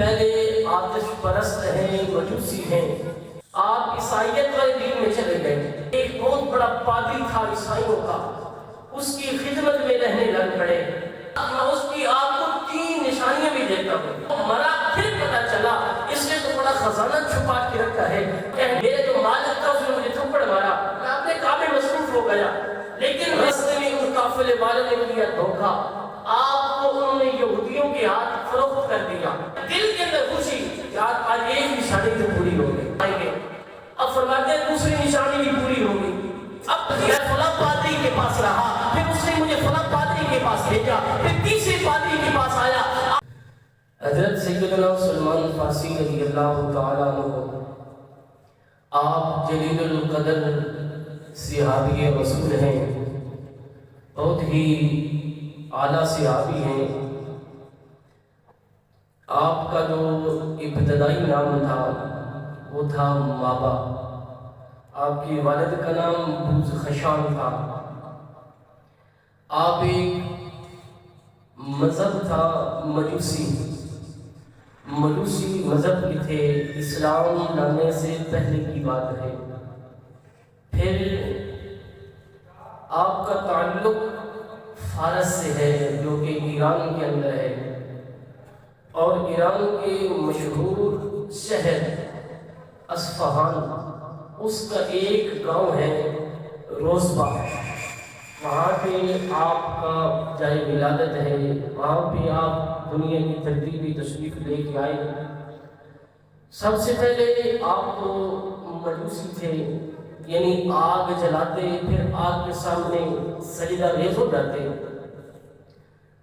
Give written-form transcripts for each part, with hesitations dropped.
پہلے آتش پرست ہیں، مجوسی ہیں، آپ عیسائیت والے دین میں چلے گئے۔ ایک بہت بڑا پادری تھا عیسائیوں کا، اس کی خدمت میں رہنے لگ پڑے۔ میں اس کی آپ کو 3 نشانیاں بھی دیتا ہوں۔ مرا پھر پتا چلا اس نے تو بڑا خزانہ چھپا کے رکھا ہے، میرے جو مالک تھا اس نے مجھے تھپڑ مارا، میں اپنے کام میں مصروف ہو گیا، لیکن راستے میں ان قافلے والوں نے دیا دھوکہ، آپ کو انہوں نے یہودیوں کے ہاتھ فروخت کر دیا۔ دل کے اندر خوشی کہ آج ایک نشانی تو پوری ہو گئی۔ اب فرماتے ہیں دوسری نشانی بھی پوری ہو گئی۔ اب میں فلاں پادری کے پاس رہا، پھر اس نے مجھے فلاں پادری کے پاس بھیجا، پھر تیسرے پادری کے پاس آیا۔ حضرت سیدنا سلمان فارسی رضی اللہ تعالیٰ عنہ، آپ جلیل القدر صحابی رسول ہیں، بہت ہی اعلیٰ صحابی ہیں۔ آپ کا جو ابتدائی نام تھا وہ تھا مابا، آپ کی والد کا نام بوز خشان تھا۔ آپ ایک مذہب تھا مجوسی مذہب کے تھے، اسلام لانے سے پہلے کی بات ہے۔ پھر آپ کا تعلق فارس سے ہے جو کہ ایران کے اندر ہے، اور ایران کے مشہور شہر اصفہان، اس کا ایک گاؤں ہے روزبہ، وہاں پہ آپ کا جائے ولادت ہے، وہاں پہ آپ دنیا کی ترتیبی تشریف لے کے آئے۔ سب سے پہلے آپ تو مجوسی تھے، یعنی آگ جلاتے، پھر آگ کے سامنے سجدہ ریز ہو جاتے۔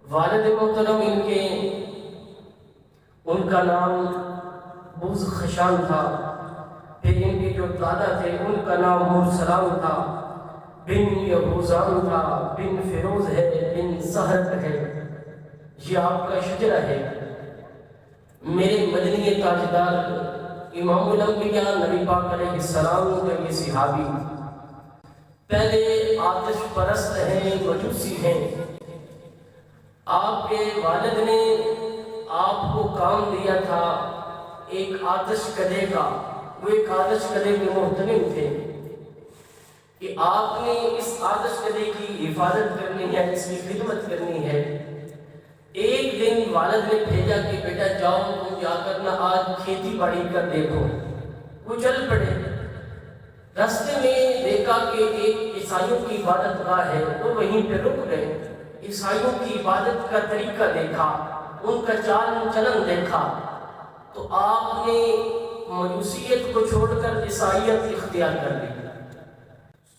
والد محترم ان کا نام بوز خشان تھا، پھر ان کے جو دادا تھے ان کا نام مرسلان تھا، بن یبوزان تھا، بن فیروز ہے، بن سہرت ہے۔ یہ آپ کا شجرہ ہے۔ میرے مدنی تاجدار امام الانبیاء نبی پاک علیہ السلام کا یہ صحابی پہلے آتش پرست ہیں، مجوسی ہیں۔ آپ کے والد نے آپ کو کام دیا تھا ایک آتش کدے کا، وہ ایک آتش کدے کے محتمم تھے کہ آپ نے اس آتش کدے کی حفاظت کرنی ہے، اس کی خدمت کرنی ہے۔ ایک دن والد نے بھیجا کہ بیٹا جاؤ تم جا کر نہ آج کھیتی باڑی کر دیکھو۔ وہ چل پڑے، راستے میں دیکھا کہ ایک عیسائیوں کی عبادت گاہ ہے، وہ وہیں پہ رک گئے۔ عیسائیوں کی عبادت کا طریقہ دیکھا، ان کا چال چلن دیکھا، تو آپ نے مجوسیت کو چھوڑ کر عیسائیت اختیار کر لی۔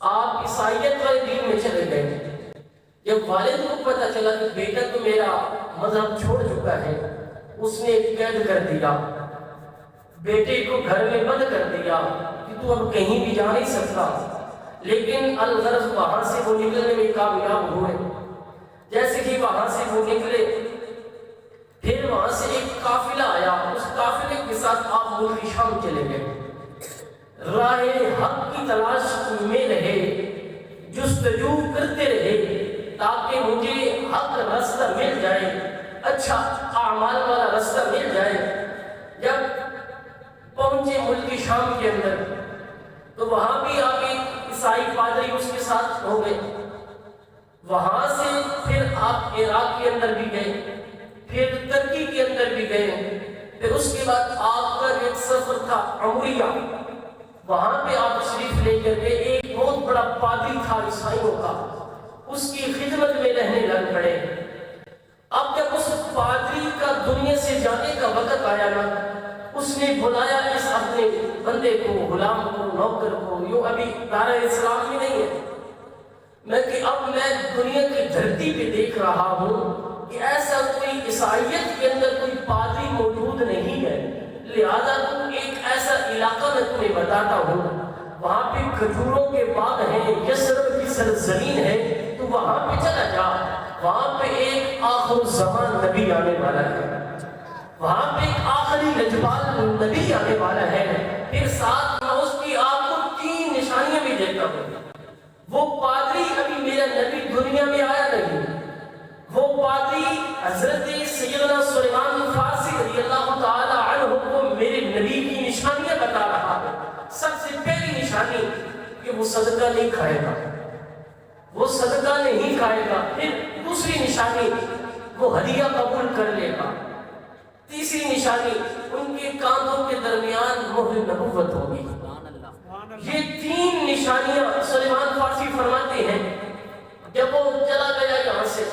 آپ عیسائیت والے دین میں چلے گئے۔ جب والد کو پتہ چلا کہ بیٹا تو میرا مذہب چھوڑ چکا ہے، اس نے قید کر دیا، بیٹے کو گھر میں بند کر دیا کہ تو اب کہیں بھی جا نہیں سکتا۔ لیکن الغرض وہاں سے وہ نکلنے میں کامیاب ہوئے۔ جیسے کہ وہاں سے وہ نکلے، پھر وہاں سے ایک قافلہ آیا، اس قافلے کے ساتھ آپ ملک شام چلے گئے۔ راہ حق کی تلاش میں رہے، جستجو کرتے رہے تاکہ مجھے حق راستہ مل جائے، اچھا اعمال والا راستہ مل جائے۔ جب پہنچے ملک شام کے اندر تو وہاں بھی آپ ایک عیسائی پادری اس کے ساتھ ہو گئے۔ وہاں سے پھر آپ عراق کے اندر بھی گئے، پھر ترکی کے اندر بھی گئے، پھر اس کے بعد آپ کا ایک سفر تھا عمریہ، وہاں پہ آپ تشریف لے کر کے ایک بہت بڑا پادری تھا عیسائیوں کا، اس کی خدمت میں رہنے لگ پڑے۔ اب جب اس پادری کا دنیا سے جانے کا وقت آیا نا، اس نے بلایا اس اپنے بندے کو، غلام کو، نوکر کو، یوں ابھی دار اسلام میں نہیں ہے، میں کہ اب میں دنیا کی دھرتی پہ دیکھ رہا ہوں کہ ایسا کوئی عیسائیت کے اندر کوئی پادری موجود نہیں ہے، لہذا تم ایک ایسا علاقہ میں تمہیں بتاتا ہوں، وہاں پہ کھجوروں کے باغ ہیں، یثرب کی سرزمین ہے، تو وہاں پہ چلا جا، وہاں پہ ایک آخر زمان نبی آنے والا ہے، وہاں پہ ایک آخری لجپال نبی آنے والا ہے۔ پھر ساتھ میں اس کی آپ کو 3 نشانیاں بھی دیتا ہوں۔ وہ پادری ابھی میرا نبی دنیا میں آیا نہیں، وہ پادری حضرت سیدنا سلیمان فارسی رضی اللہ تعالیٰ صدقہ نہیں کھائے گا، وہ صدقہ نہیں کھائے گا۔ پھر دوسری نشانی وہ ہدیہ قبول کر لے گا۔ تیسری نشانی ان کے کاندھوں کے درمیان مہر نبوت ہوگی۔ یہ تین نشانیاں سلیمان فارسی فرماتے ہیں جب وہ چلا گیا یہاں سے،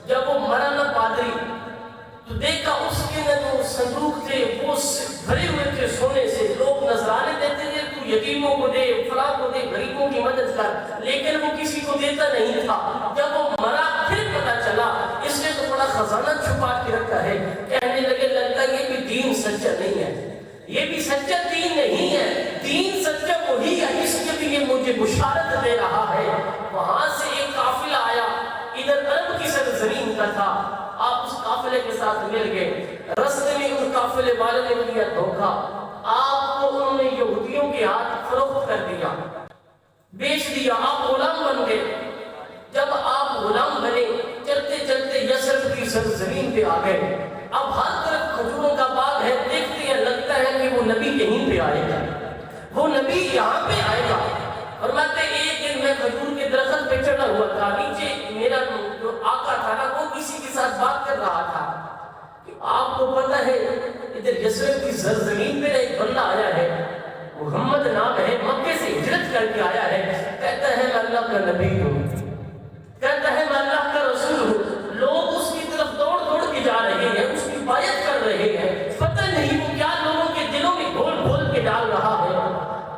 جب وہ مرا نہ پادری، تو دیکھا اس کے جو صندوق تھے وہ بھرے ہوئے تھے سونے سے، لوگ نذرانے دیتے تھے تو یتیموں کو دے، فلاں کو دے، غریبوں کی مدد کر، لیکن وہ کسی کو دیتا نہیں تھا۔ جب وہ مرا پھر پتا چلا اس نے تو بڑا خزانہ چھپا کے رکھا ہے، کہنے لگے لگتا یہ بھی دین سچا نہیں ہے، یہ بھی سچا دین نہیں ہے، دین سچا وہی ہے اس کے لیے مجھے بشارت دے رہا ہے۔ وہاں سے ایک قافلہ آیا، ادھر عرب کی سرزمین کا تھا، آپ اس قافلے کے ساتھ مل گئے، رستے میں ان قافلے والے نے دیا دھوکہ، آپ کو انہوں نے یہودیوں کے ہاتھ فروخت کر دیا، بیچ دیا، آپ غلام بن گئے۔ جب آپ غلام بنے، چلتے چلتے یثرب کی سرزمین پہ آ گئے، اب ہر طرف کھجوروں کا باغ ہے، دیکھتے ہیں لگتا ہے کہ وہ نبی یہیں پہ آئے گا، وہ نبی یہاں پہ آئے گا۔ فرماتے ایک دن میں کھجور کے درخت پہ چڑھا ہوا تھا، نیچے میرا جو آقا تھا نا وہ کسی کے ساتھ بات کر رہا تھا کہ آپ کو پتہ ہے ادھر یثرب کی سرزمین پہ ایک بندہ آیا ہے، محمد نام ہے، مکے سے ہجرت کر کے آیا ہے، کہتا ہے میں اللہ کا نبی ہوں، کہتا ہے میں اللہ کا رسول ہوں۔ لوگ اس کی طرف دوڑ دوڑ کے جا رہے ہیں، اس کی بیعت کر رہے ہیں، پتہ نہیں وہ کیا لوگوں کے دلوں میں گھول گھول کے ڈال رہا ہے۔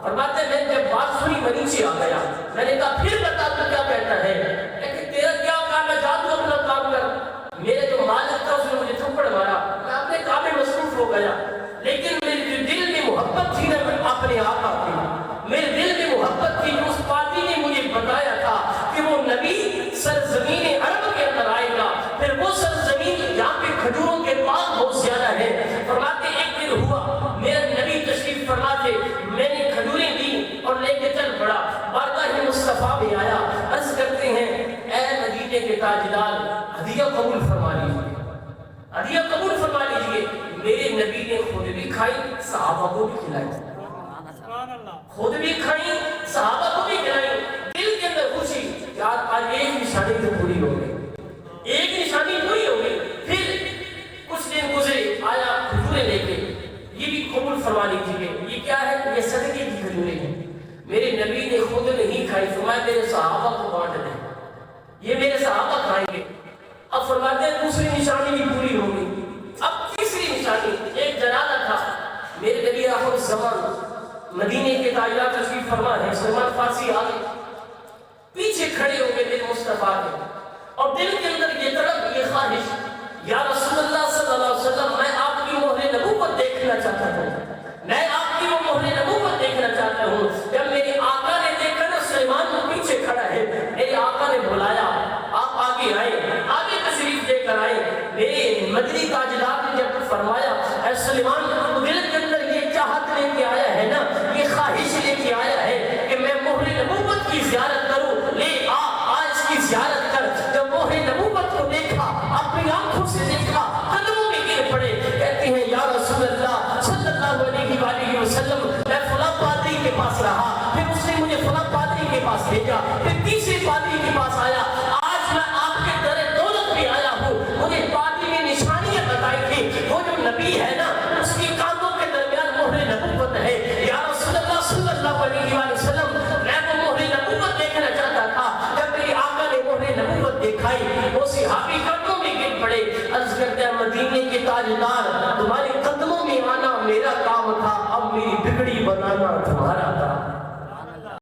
فرماتے میں جب بات سنی میں نیچے آ گیا، میں نے کہا پھر بتا تو کیا کہتا ہے، لیکن تیرا کیا کام ہے، جا تو اپنا کام کر۔ میرے جو مالک تھا اس نے مجھے تھپڑ مارا، میں اپنے کام میں مصروف ہو گیا، لیکن میرے جو دل میں محبت تھی نا اپنے آقا کی، میرے دل میں محبت تھی، اس پارٹی نے مجھے بتایا تھا کہ وہ نبی سرزمین عرب کے اندر آئے گا، پھر وہ سرزمین جہاں پہ کھجوروں کے باغ بہت زیادہ ہے۔ فرماتے ایک دن ہوا میرا نبی تشریف فرماتے، میں نے کھجوریں دی اور لے کے چل پڑا، بارگاہ مصطفیٰ بھی آیا، عرض کرتے ہیں اے مدینے کے تاجدار ہدیہ قبول فرما لیجیے، ہدیہ قبول فرما لیجیے۔ میرے نبی نے خود بھی کھائی، صحابہ کو بھی کھلائی، خود بھی کھائی، صحابہ کو بھی کھلائی، دل کے اندر خوشی، یار آج ایک نشانی تو پوری ہو گئی، ایک نشانی پوری ہو گئی۔ پھر کچھ دن گزرے، آیا کھجوریں لے کے، یہ بھی قبول فرما لیجیے، یہ کیا ہے، یہ صدقے کی کھجوریں ہیں، میرے نبی نے خود نہیں کھائی، فرمایا میرے صحابہ کو بانٹ دیں، یہ میرے صحابہ کھائیں گے۔ اب فرماتے ہیں دوسری نشانی بھی پوری ہو گئی۔ اب تیسری نشانی، ایک جنازہ تھا، میرے نبی آخر الزمان مدینے کے تاجدار تشریف فرما ہے، سلمان فارسی آگے پیچھے کھڑے ہو گئے میرے مصطفیٰ کے، اور دل کے اندر یہ طلب، یہ خواہش، یا رسول اللہ صلی اللہ علیہ وسلم میں آپ کی مہر نبوت دیکھنا چاہتا ہوں، میں آپ کی وہ مہر نبوت دیکھنا چاہتا ہوں۔ جب میرے آقا نے دیکھا نا سلیمان کو پیچھے کھڑا ہے، میرے آقا نے بلایا، آپ آگے آئے، آگے تشریف لے کر آئے۔ میرے مدنی تاجدار نے جب فرمایا اے سلیمان، دل کے اندر یہ چاہت لے کے آیا ہے نا، یہ خواہش لے کے آیا ہے کہ میں مہر نبوت کی زیارت کروں، لے آج کی زیارت کر۔ جب مہر نبوت کو دیکھا، اپنی آنکھوں سے دیکھا، قدموں میں گر پڑے، کہتے ہیں یا رسول اللہ صلی اللہ علیہ وآلہ وسلم میں فلاں پادری کے پاس رہا، پھر اس نے مجھے فلاں پادری کے پاس بھیجا، پھر تیسرے پادری کے پاس آیا، آج میں آپ کے در دولت پہ آیا ہوں، مجھے پادری نے نشانیاں بتائی تھی، وہ جو نبی ہے نا اس کے کاندھوں کے درمیان مہر نبوت ہے، یا رسول اللہ صلی اللہ علیہ وآلہ وسلم میں وہ مہر نبوت دیکھنا چاہتا تھا۔ جب میری آقا نے مہر نبوت دکھائی، وہ صحابی قدموں میں گر پڑے، عرض کرتے ہیں مدینے کے تاجدار تمہاری